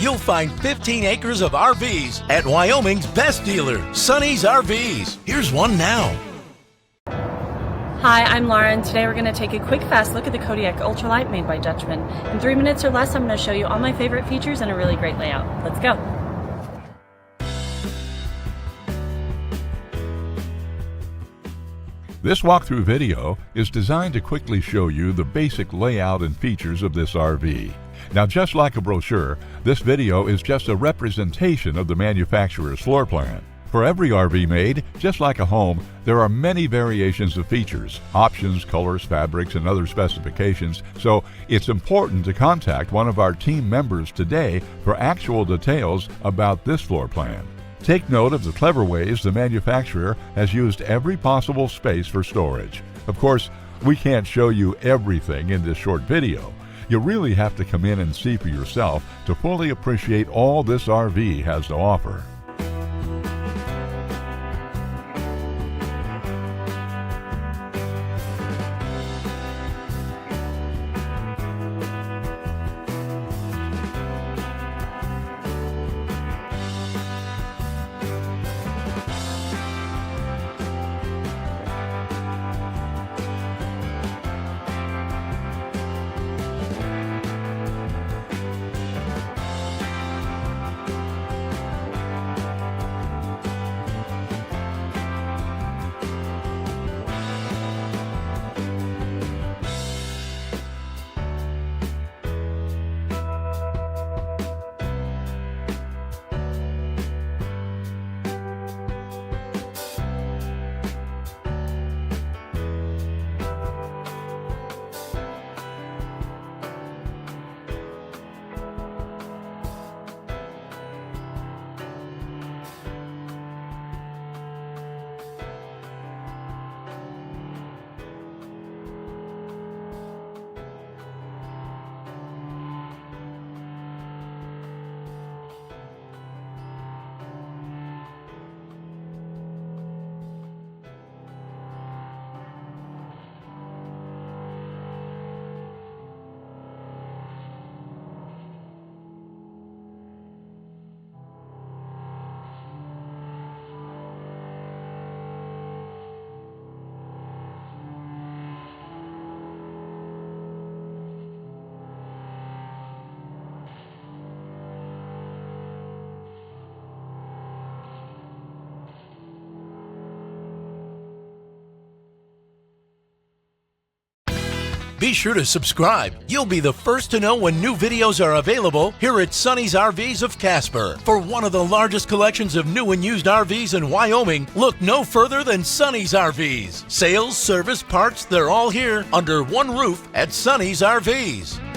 you'll find 15 acres of RVs at Wyoming's best dealer, Sonny's RVs. Here's one now. Hi, I'm Laura, and today we're going to take a quick, fast look at the Kodiak Ultra-Lite made by Dutchmen. In 3 minutes or less, I'm going to show you all my favorite features and a really great layout. Let's go. This walkthrough video is designed to quickly show you the basic layout and features of this RV. Now, just like a brochure, this video is just a representation of the manufacturer's floor plan. For every RV made, just like a home, there are many variations of features, options, colors, fabrics, and other specifications, so it's important to contact one of our team members today for actual details about this floor plan. Take note of the clever ways the manufacturer has used every possible space for storage. Of course, we can't show you everything in this short video. You really have to come in and see for yourself to fully appreciate all this RV has to offer. Be sure to subscribe. You'll be the first to know when new videos are available here at Sonny's RVs of Casper. For one of the largest collections of new and used RVs in Wyoming, look no further than Sonny's RVs. Sales, service, parts, they're all here under one roof at Sonny's RVs.